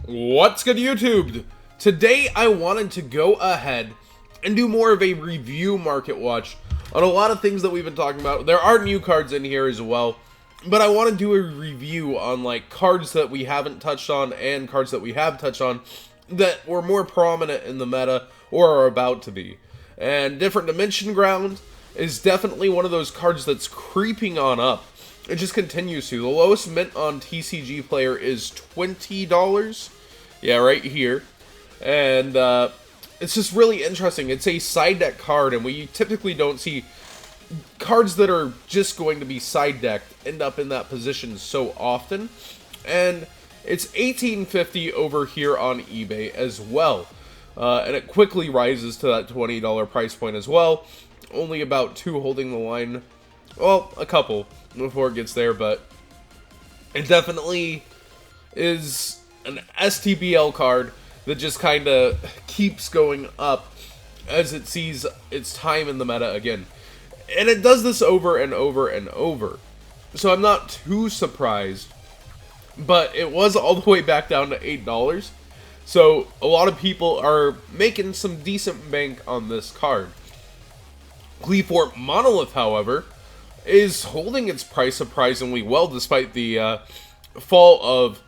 What's good, YouTube? Today I wanted to go ahead and do more of a review market watch on a lot of things that we've been talking about. There are new cards in here as well, but I want to do a review on like cards that we haven't touched on and cards that we have touched on that were more prominent in the meta or are about to be. And Different Dimension Ground is definitely one of those cards that's creeping on up. It just continues to. The lowest mint on TCG Player is $20. Yeah, right here. And it's just really interesting. It's a side deck card, and we typically don't see cards that are just going to be side decked end up in that position so often. And it's $18.50 over here on eBay as well. And it quickly rises to that $20 price point as well. Only about two holding the line. Well, a couple before it gets there, but it definitely is an STBL card that just kind of keeps going up as it sees its time in the meta again. And it does this over and over and over. So I'm not too surprised, but it was all the way back down to $8. So a lot of people are making some decent bank on this card. Cleefort Monolith, however, is holding its price surprisingly well despite the fall of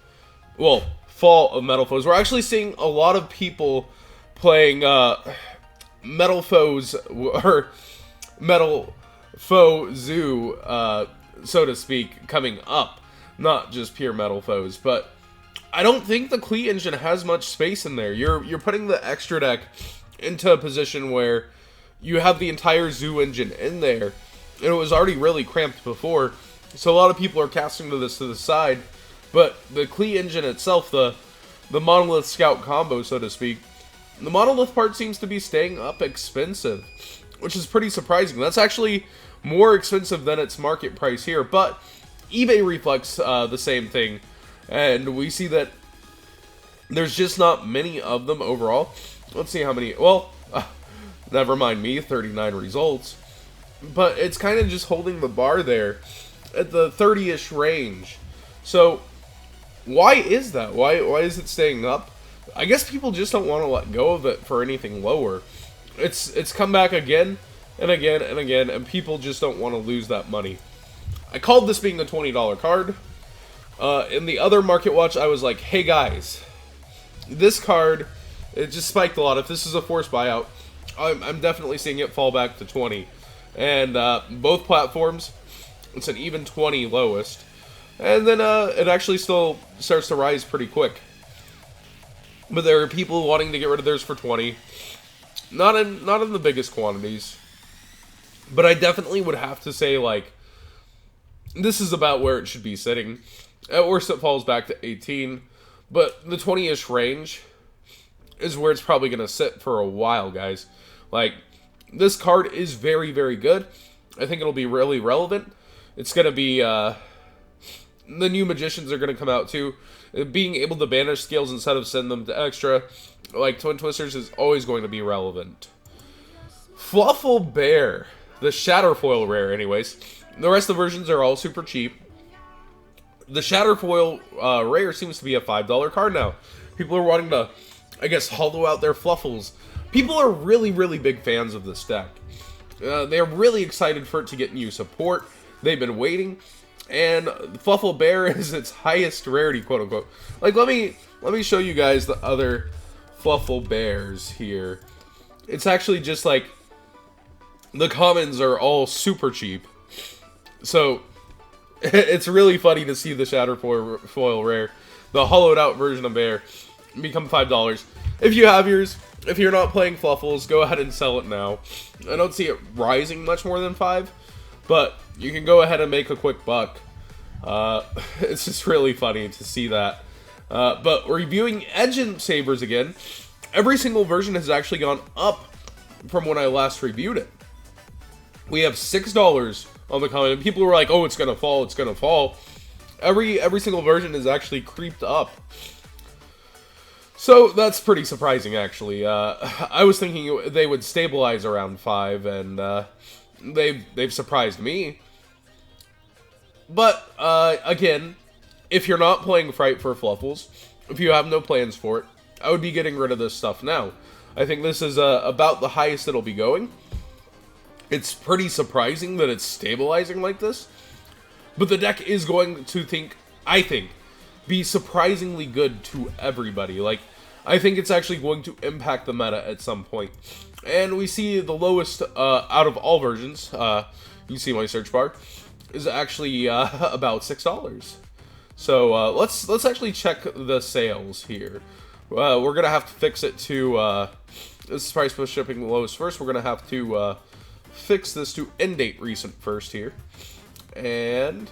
Metal Foes. We're actually seeing a lot of people playing Metal Foes, or Metal Foe Zoo, so to speak, coming up. Not just pure Metal Foes, but I don't think the Clee engine has much space in there. You're putting the extra deck into a position where you have the entire Zoo engine in there, and it was already really cramped before, so a lot of people are casting to this to the side. But the Clee engine itself, the Monolith Scout combo, so to speak, the Monolith part seems to be staying up expensive, which is pretty surprising. That's actually more expensive than its market price here, but eBay reflects the same thing, and we see that there's just not many of them overall. Let's see how many. Well, never mind me, 39 results. But it's kind of just holding the bar there at the 30-ish range. So why is that? Why is it staying up? I guess people just don't want to let go of it for anything lower. It's come back again and again and again, and people just don't want to lose that money. I called this being a $20 card. In the other market watch, I was like, hey guys, this card, it just spiked a lot. If this is a forced buyout, I'm definitely seeing it fall back to 20. And both platforms, it's an even 20 lowest. And then it actually still starts to rise pretty quick. But there are people wanting to get rid of theirs for 20. Not in the biggest quantities. But I definitely would have to say, like, this is about where it should be sitting. At worst, it falls back to 18. But the 20-ish range is where it's probably going to sit for a while, guys. Like, this card is very, very good. I think it'll be really relevant. It's going to be, the new Magicians are going to come out too. Being able to banish skills instead of send them to extra, like Twin Twisters, is always going to be relevant. Fluffal Bear, the Shatterfoil rare anyways. The rest of the versions are all super cheap. The Shatterfoil rare seems to be a $5 card now. People are wanting to, I guess, hollow out their Fluffals. People are really, really big fans of this deck. They're really excited for it to get new support. They've been waiting, and Fluffal Bear is its highest rarity, quote unquote. Like, let me show you guys the other Fluffal Bears here. It's actually just like the commons are all super cheap, so it's really funny to see the Shatterfoil rare, the hollowed out version of Bear, become $5. If you have yours. If you're not playing Fluffals, go ahead and sell it now. I don't see it rising much more than 5, but you can go ahead and make a quick buck. It's just really funny to see that. But reviewing XX-Sabers again, every single version has actually gone up from when I last reviewed it. We have $6 on the comment, and people were like, oh, it's gonna fall, it's gonna fall. Every single version has actually creeped up. So that's pretty surprising, actually. I was thinking they would stabilize around 5, and they've surprised me. But again, if you're not playing Fright for Fluffals, if you have no plans for it, I would be getting rid of this stuff now. I think this is about the highest it'll be going. It's pretty surprising that it's stabilizing like this. But the deck is going to I think, be surprisingly good to everybody. Like, I think it's actually going to impact the meta at some point. And we see the lowest out of all versions, you see my search bar, is actually about $6. So let's actually check the sales here. We're gonna have to fix it to this is price plus shipping the lowest first. We're gonna have to fix this to end date recent first here, and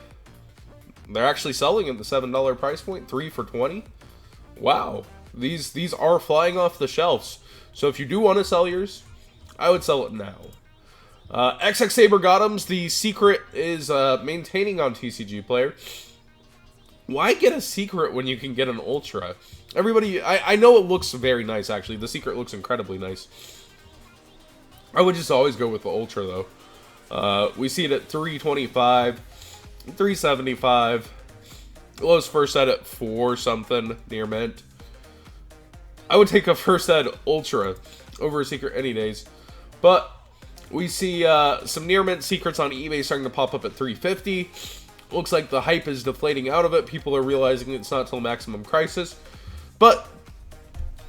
they're actually selling at the $7 price point, 3 for $20. Wow, these are flying off the shelves. So if you do want to sell yours, I would sell it now. XX-Saber Gottoms, the secret is maintaining on TCG Player. Why get a secret when you can get an ultra? Everybody, I know it looks very nice, actually. The secret looks incredibly nice. I would just always go with the ultra, though. We see it at 325, 375. Lowest first set at 4 something, near mint. I would take a first ed ultra over a secret any days. But we see some near mint secrets on eBay starting to pop up at 350. Looks like the hype is deflating out of it. People are realizing it's not till Maximum Crisis. But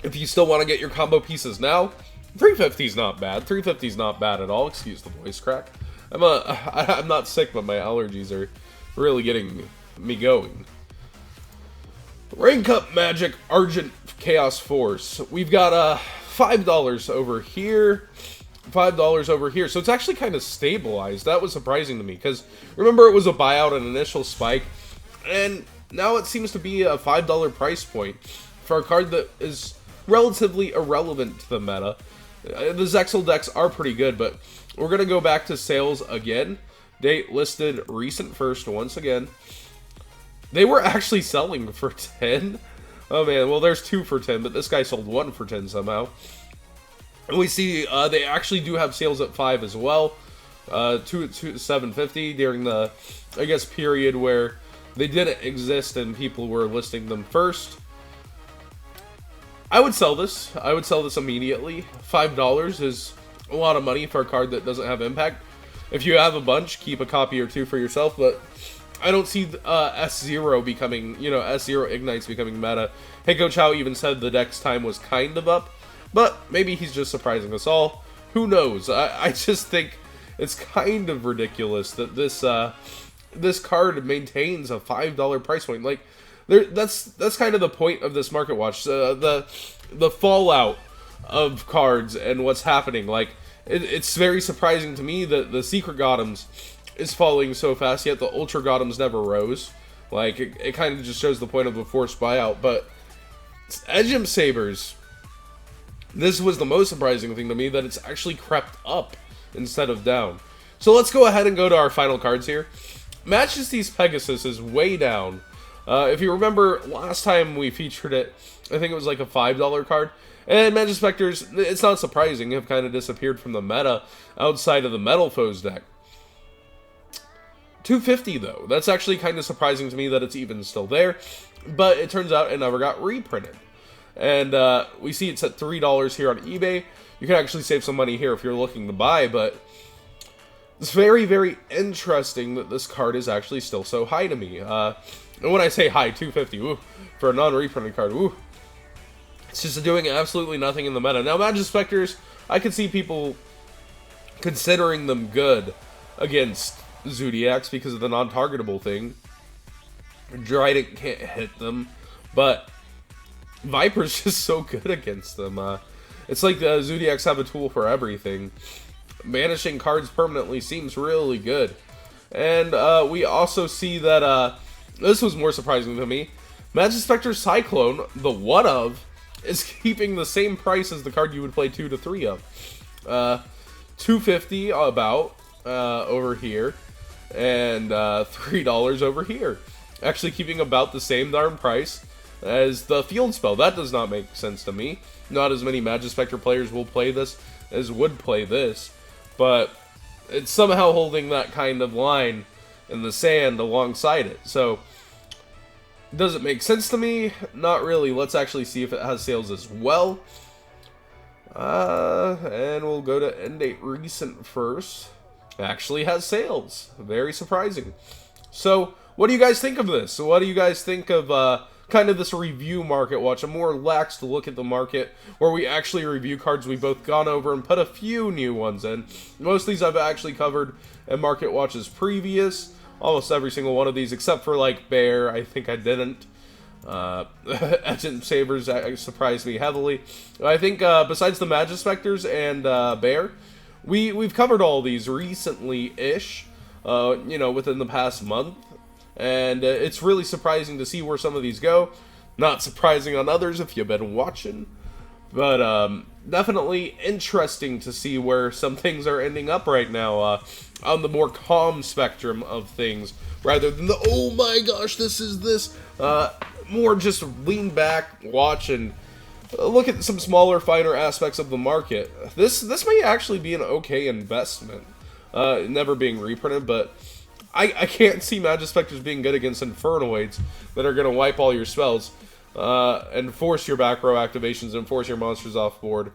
if you still want to get your combo pieces now, 350 is not bad. 350 is not bad at all. Excuse the voice crack. I'm not sick, but my allergies are really getting me going. Rank Up Magic Argent Chaos Force. We've got $5 over here. $5 over here. So it's actually kind of stabilized. That was surprising to me because remember it was a buyout, an initial spike, and now it seems to be a $5 price point for a card that is relatively irrelevant to the meta. The Zexal decks are pretty good, but we're going to go back to sales again. Date listed recent first once again. They were actually selling for 10. Oh man, well there's 2 for 10, but this guy sold 1 for 10 somehow. And we see they actually do have sales at 5 as well. 2 at 750 during the, I guess, period where they didn't exist and people were listing them first. I would sell this. I would sell this immediately. $5 is a lot of money for a card that doesn't have impact. If you have a bunch, keep a copy or 2 for yourself, but I don't see S0 becoming, S0 Ignites becoming meta. Heiko Chow even said the deck's time was kind of up, but maybe he's just surprising us all. Who knows? I just think it's kind of ridiculous that this card maintains a $5 price point. Like, that's kind of the point of this market watch. The fallout of cards and what's happening. Like, it's very surprising to me that the Secret Gottoms is falling so fast, yet the Ultra Gottoms never rose. Like, it kind of just shows the point of a forced buyout. But XX-Sabers, this was the most surprising thing to me, that it's actually crept up instead of down. So let's go ahead and go to our final cards here. Majesty's Pegasus is way down. If you remember, last time we featured it, I think it was like a $5 card. And Majespecters, it's not surprising, have kind of disappeared from the meta outside of the Metal Foes deck. $250 though. That's actually kind of surprising to me that it's even still there. But it turns out it never got reprinted. And we see it's at $3 here on eBay. You can actually save some money here if you're looking to buy, but it's very, very interesting that this card is actually still so high to me. And when I say high, $250, ooh, for a non-reprinted card, ooh. It's just doing absolutely nothing in the meta. Now, Majespecters, I could see people considering them good against Zodiacs because of the non-targetable thing. Dryden can't hit them, but Viper's just so good against them. It's like the Zodiacs have a tool for everything. Banishing cards permanently seems really good. And we also see that, this was more surprising to me, Majespecter Cyclone, the one of, is keeping the same price as the card you would play 2 to 3 of. $250 about over here, and $3 over here. Actually keeping about the same darn price as the field spell. That does not make sense to me. Not as many Majespecter players will play this as would play this, but it's somehow holding that kind of line in the sand alongside it. So Does it make sense to me? Not really. Let's actually see if it has sales as well. And we'll go to end date recent first. It actually has sales. Very surprising. So, what do you guys think of this? What do you guys think of kind of this review market watch? A more lax look at the market where we actually review cards we've both gone over and put a few new ones in. Most of these I've actually covered in market watches previous. Almost every single one of these, except for like Bear, I think I didn't. XX-Sabers surprised me heavily. I think besides the Majespecters and Bear, we've covered all these recently-ish, you know, within the past month. And it's really surprising to see where some of these go. Not surprising on others if you've been watching. But definitely interesting to see where some things are ending up right now on the more calm spectrum of things, rather than the, oh my gosh, this is this. More just lean back, watch, and look at some smaller, finer aspects of the market. This may actually be an okay investment. Never being reprinted, but I can't see Majespecters being good against Infernoids that are going to wipe all your spells. And force your back row activations and force your monsters off board.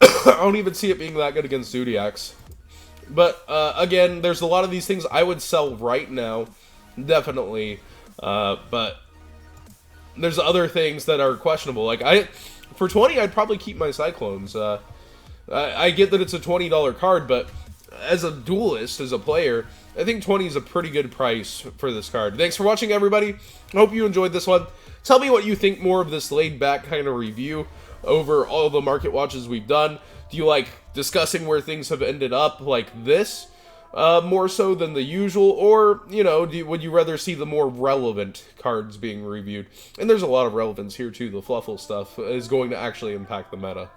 I don't even see it being that good against Zodiacs. But, again, there's a lot of these things I would sell right now. Definitely. But there's other things that are questionable. Like, for 20, I'd probably keep my Cyclones. I get that it's a $20 card, but as a duelist, as a player, I think 20 is a pretty good price for this card. Thanks for watching, everybody. Hope you enjoyed this one. Tell me what you think more of this laid-back kind of review over all the market watches we've done. Do you like discussing where things have ended up like this, more so than the usual? Or, you know, would you rather see the more relevant cards being reviewed? And there's a lot of relevance here, too. The Fluffal stuff is going to actually impact the meta.